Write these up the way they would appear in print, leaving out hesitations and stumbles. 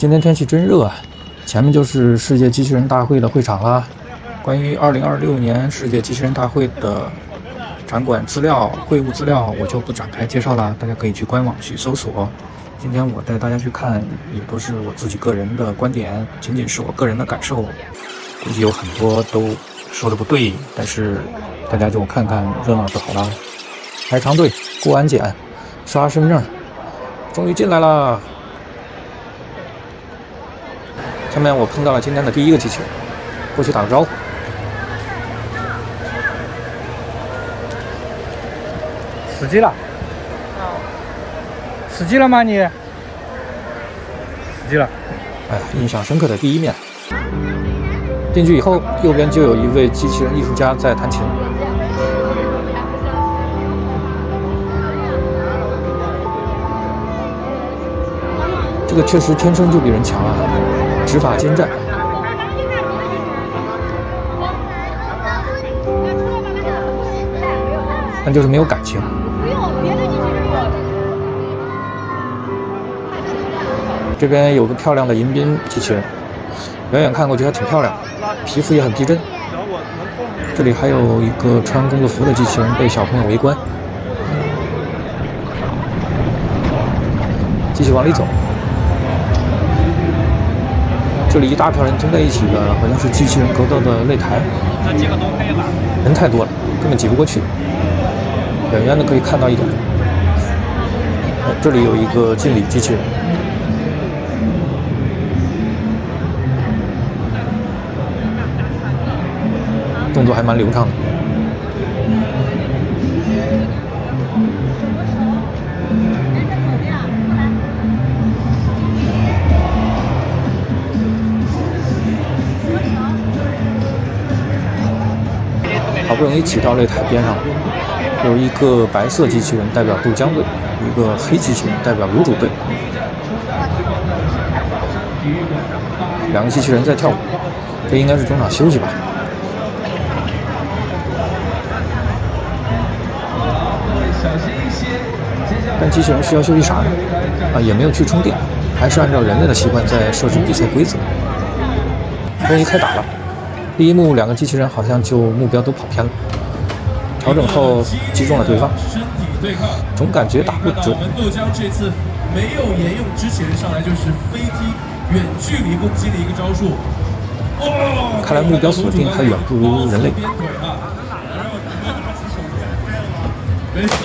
今天天气真热啊！前面就是世界机器人大会的会场啦。关于2026年世界机器人大会的场馆资料、会务资料，我就不展开介绍了，大家可以去官网去搜索。今天我带大家去看，也都是我自己个人的观点，仅仅是我个人的感受，估计有很多都说的不对，但是大家就看看热闹就好了。排长队、过安检、刷身份证，终于进来了。下面我碰到了今天的第一个机器人，过去打个招呼。死机了？死机了吗你？死机了。哎呀，印象深刻的第一面。进去以后，右边就有一位机器人艺术家在弹琴。这个确实天生就比人强啊，指法精湛。但就是没有感情。这边有个漂亮的迎宾机器人，远远看过去还挺漂亮，皮肤也很逼真。这里还有一个穿工作服的机器人被小朋友围观。继续往里走。这里一大票人蹲在一起的，好像是机器人格斗的擂台。人太多了，根本挤不过去。远远的可以看到一点。这里有一个敬礼机器人。动作还蛮流畅的。好不容易挤到擂台边上了，有一个白色机器人代表豆浆队，一个黑机器人代表卤煮队。两个机器人在跳舞，这应该是中场休息吧。但机器人需要休息啥呢？也没有去充电，还是按照人类的习惯在设置比赛规则。终于开打了。第一幕两个机器人好像就目标都跑偏了，调整后击中了对方，总感觉打不准。豆浆这次没有沿用之前上来就是飞踢远距离攻击的一个招数。看来目标锁定还远不如人类。没错，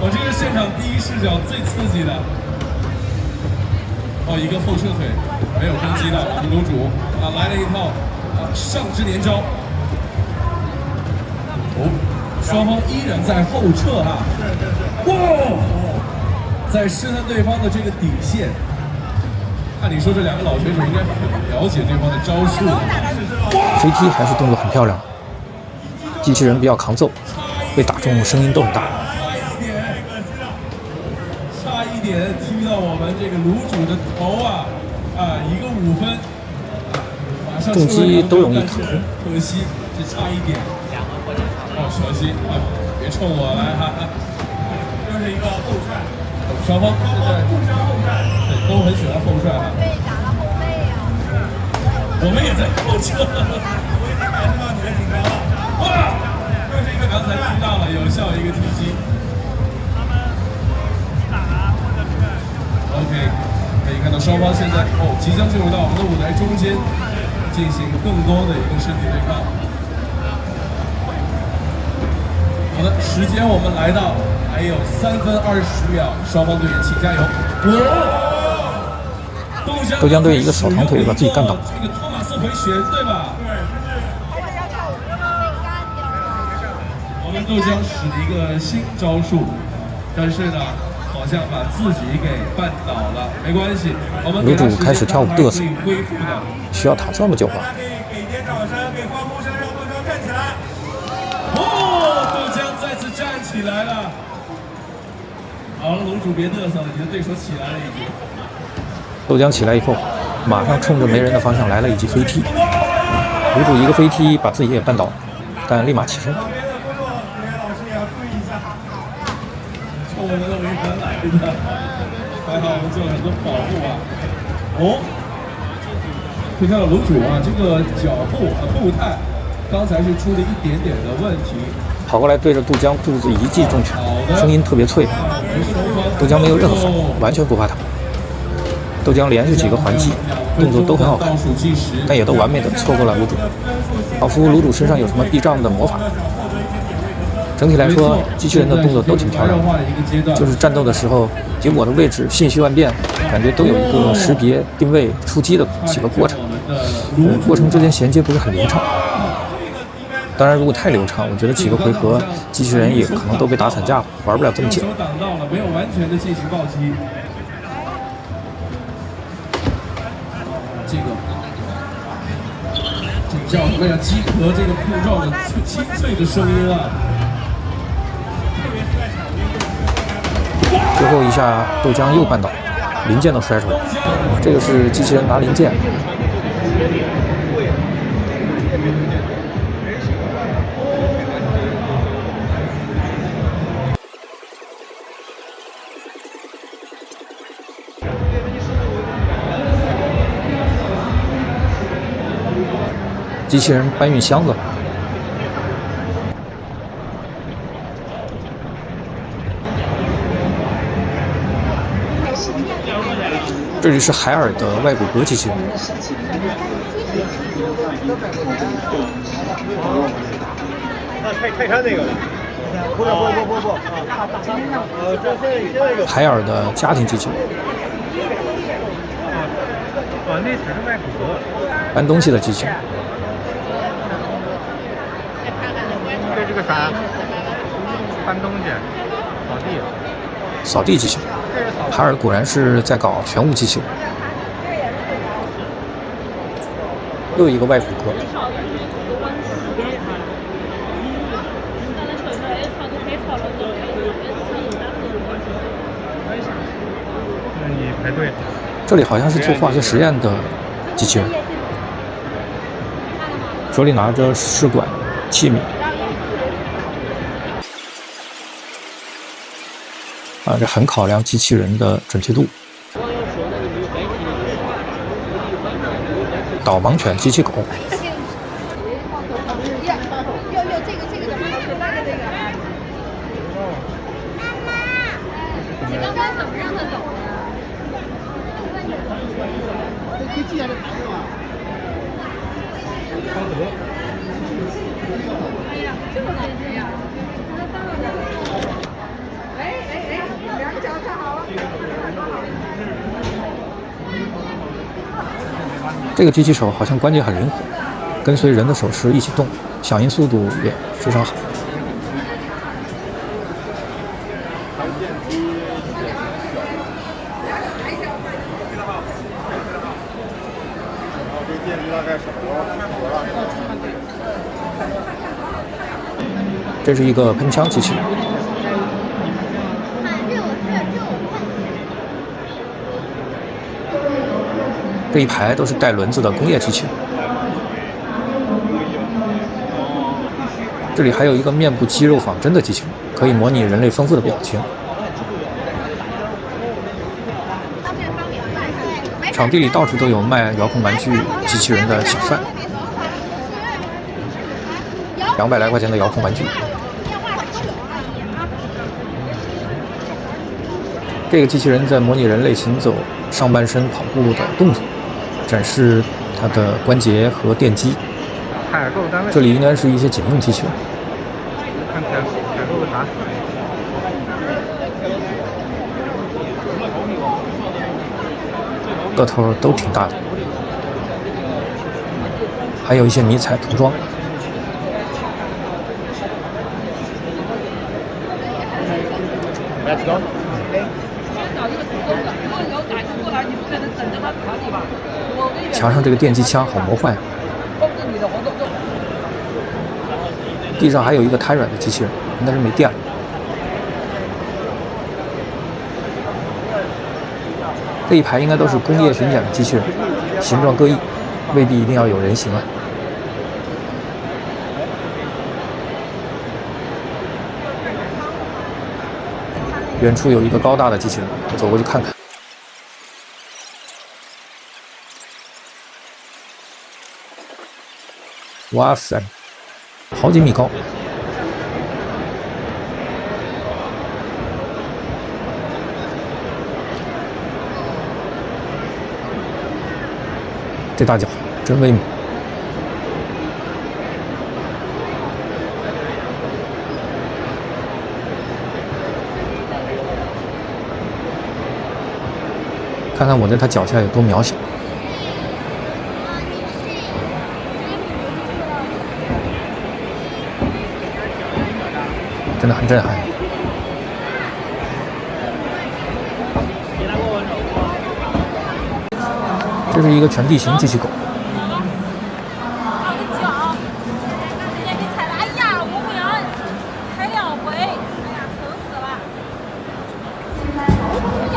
我这个现场第一视角最刺激的。一个后撤腿没有攻击的我们卤煮来了一套上肢连招。双方依然在后撤在试探对方的这个底线。按理说这两个老选手应该很了解对方的招数。飞踢还是动作很漂亮，机器人比较抗揍，被打中声音都很大。差一点踢到我们这个卤煮的头一个5分。重击都容易卡，可惜这差一点。可惜别冲我来又是一个后踹。双方现在对都很喜欢后踹被打到后背啊。我们也在后撤。我一直感受到你的紧张了。又是一个刚才踢到了有效一个踢击。OK， 可以看到双方现在即将进入到我们的舞台中间，进行更多的一个身体对抗。好的，时间我们来到还有3分20秒，双方队员请加油！豆浆队一个扫堂腿把自己干倒。这个托马斯回旋对吧？我们豆浆使了一个新招数，但是呢，好像把自己给绊倒了，没关系。我们卤煮开始跳舞嘚瑟，恢复的。需要打这么久吗？给点掌声，给欢呼声，让豆浆站起来。豆浆再次站起来了。好了，卤煮别嘚瑟了，你的对手起来了已经。豆浆起来以后，马上冲着没人的方向来了一记飞踢。卤煮一个飞踢把自己也绊倒，但立马起身。冲我们的围观来的，还好我们做了很多保护哦，可以看到楼主啊，这个脚后态刚才是出了一点点的问题。跑过来对着杜江肚子一记重拳，声音特别脆。杜江没有任何反应，完全不怕他。杜江连续几个还击，动作都很好看，但也都完美的错过了卤煮，仿佛卤煮身上有什么避障的魔法。整体来说，机器人的动作都挺漂亮的，就是战斗的时候，结果的位置瞬息万变，感觉都有一个识别、定位、出击的几个过程，过程之间衔接不是很流畅。当然，如果太流畅，我觉得几个回合机器人也可能都被打散架了，玩不了这么久。挡到了，没有完全的进行暴击。这叫什么呀？机壳这个碰撞的清脆的声音啊！最后一下，豆浆又绊倒，零件都摔出来。这个是机器人拿零件。机器人搬运箱子。这里是海尔的外骨骼机器人。可以看那个。不。海尔的家庭机器人。那才是外骨骼。搬东西的机器人。这是个啥？搬东西，扫地。扫地机器人。海尔果然是在搞全屋机器人。又一个外骨骼。你排队。这里好像是做化学实验的机器人，手里拿着试管器皿。这很考量机器人的准确度。导盲犬机器狗。你刚刚怎么让他走的？可以记下来牌是吧？康德。哎呀，这么神奇呀！两个脚站好了。这个机器手好像关节很灵活，跟随人的手势一起动，响应速度也非常好。这是一个喷枪机器人。这一排都是带轮子的工业机器人。这里还有一个面部肌肉仿真的机器人，可以模拟人类丰富的表情。场地里到处都有卖遥控玩具机器人的小贩，200来块钱的遥控玩具。这个机器人在模拟人类行走、上半身跑步的动作，展示它的关节和电机。这里应该是一些警用机器人。看采购个啥？个头都挺大的，还有一些迷彩涂装。墙上这个电击枪好魔幻。地上还有一个瘫软的机器人，应该是没电了。这一排应该都是工业巡检的机器人，形状各异，未必一定要有人形啊。远处有一个高大的机器人，我走过去看看。哇塞，好几米高！这大脚真威猛！看看我在他脚下有多渺小，真的很震撼。这是一个全地形机器狗，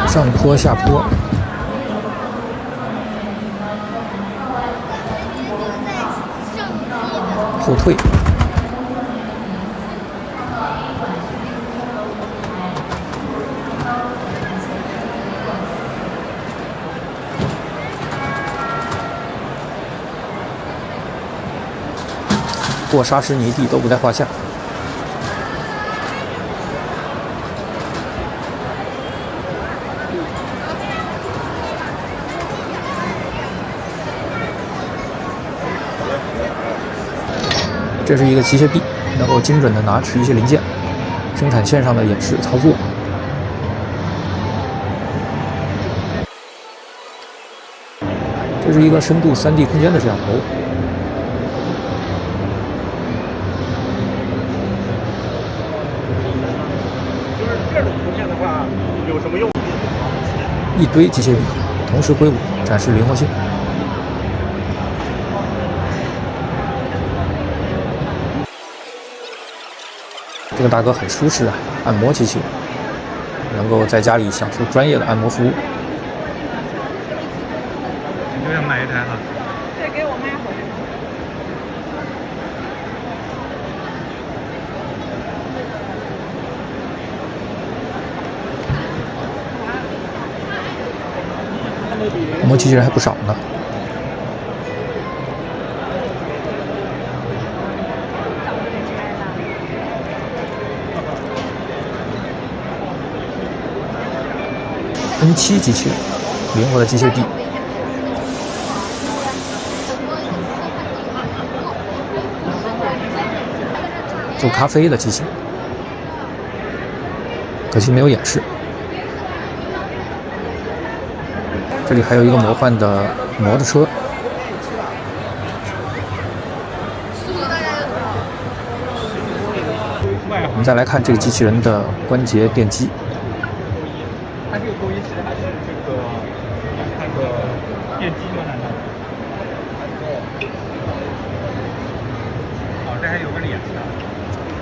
上坡下坡。后退，过沙石泥地都不在话下。这是一个机械臂，能够精准的拿取一些零件，生产线上的演示操作。这是一个深度3D 空间的摄像头。就是这种图片的话，有什么用？一堆机械臂同时挥舞，展示灵活性。这个大哥很舒适啊，按摩机器，能够在家里享受专业的按摩服务。你就想买一台了？对，给我妈回来。按摩机器人还不少呢。N7 机器人，灵活的机械臂。做咖啡的机器人，可惜没有演示。这里还有一个魔幻的摩托车。我们再来看这个机器人的关节电机。它这个钩一其实还是这个那个电机吗？难道？哦，这还有个脸的。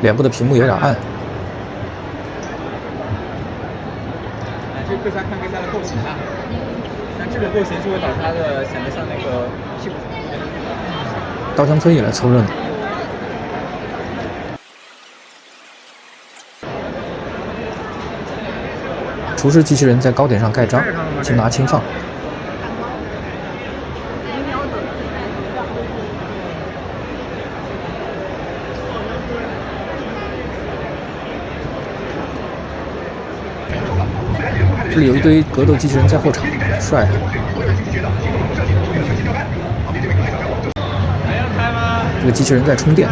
脸部的屏幕有点暗。这个看它的构型啊，但这个构型就会导致它的显得像那个屁股。稻香村也来凑热闹。厨师机器人在糕点上盖章，轻拿轻放。这里有一堆格斗机器人在后场，帅啊！这个机器人在充电。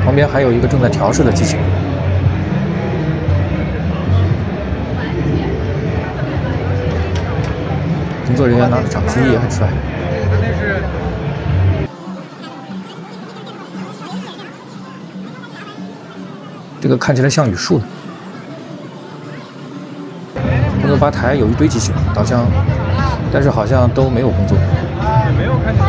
旁边还有一个正在调试的机器人。工作人员拿着掌机也很帅。这个看起来像语树的。工作吧台有一堆机器人，但是好像都没有工作。没有看见。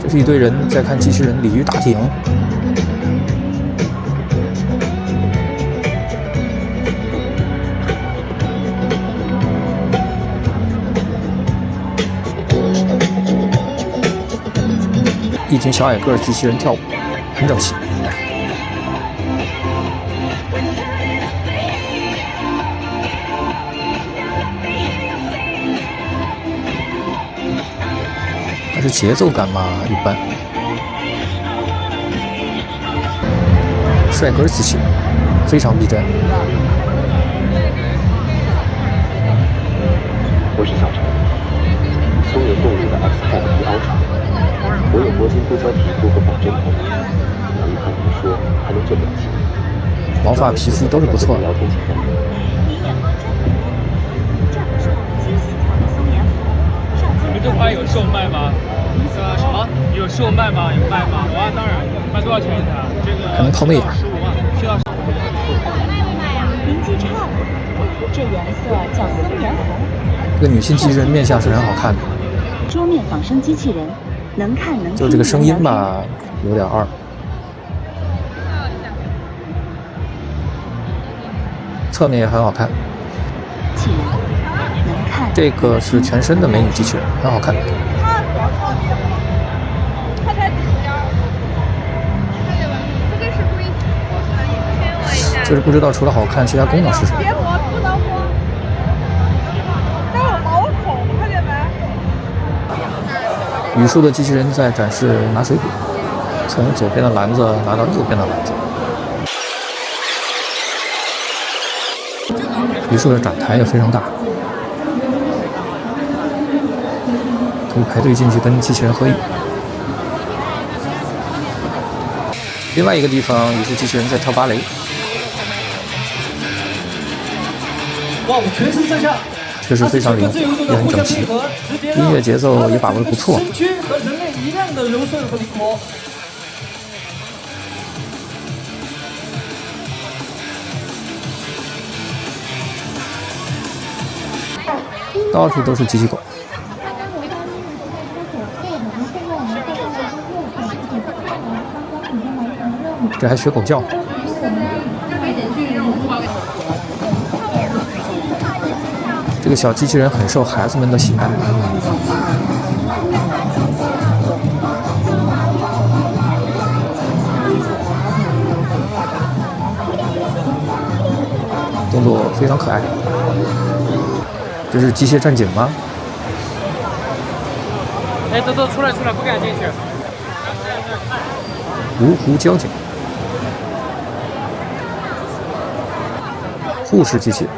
这是一堆人在看机器人鲤鱼打挺。一群小矮个机器人跳舞，很整齐。但是节奏感嘛一般。帅哥机器人非常逼真。我是小陈，松野动物的 X-Type E Ultra， 我有铂金硅胶皮肤和仿真头，能看能说，还能做表情。毛发皮肤都是不错的。聊天请看。你们这款有售卖吗？什么？有售卖吗？有卖吗？有啊，当然。卖多少钱一台？这个还能抛媚眼。15万，需要。您记差了，这颜色叫松原红。这个女性机器人面相是很好看的。桌面仿生机器人，能看能听。就这个声音吧，有点二。侧面也很好看。机器人能看。这个是全身的美女机器人，很好看。就是不知道除了好看，其他功能是什么。别磨不能磨，都有毛孔，看见没？语数的机器人在展示拿水果，从左边的篮子拿到右边的篮子。语数的展台也非常大，可以排队进去跟机器人合影。另外一个地方，语数机器人在跳芭蕾。哇，我全身上下确实非常灵活，也很整齐，音乐节奏也把握得不错。身躯和人类一样的柔顺和灵活。到处都是机器狗。这还学狗叫。这个小机器人很受孩子们的喜爱。动作非常可爱。这是机械战警吗？哎，都出来，不敢进去。芜湖交警。护士机器人。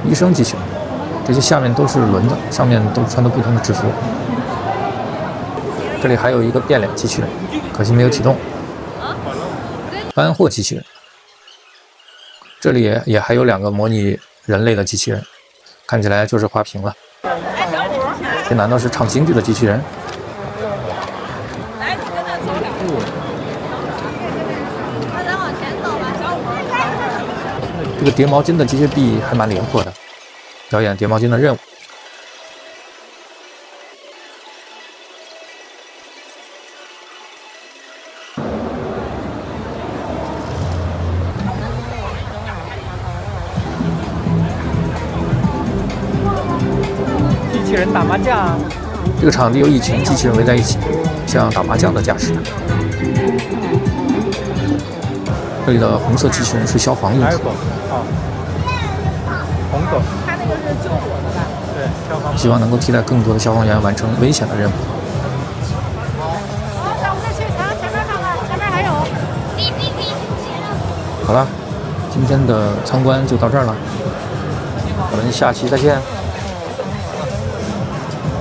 医生机器人，这些下面都是轮子，上面都穿的不同的制服。这里还有一个变脸机器人，可惜没有启动。搬货机器人，这里也还有2个模拟人类的机器人，看起来就是花瓶了。这难道是唱京剧的机器人？这个叠毛巾的机械臂还蛮灵活的，表演叠毛巾的任务。机器人打麻将。这个场地有一群机器人围在一起，像打麻将的架势。这里的红色机器人是消防用途。红狗。他那个是救火的吧？对，消防。希望能够替代更多的消防员完成危险的任务。我们再去查前面看看，前面还有。好了，今天的参观就到这儿了，我们下期再见。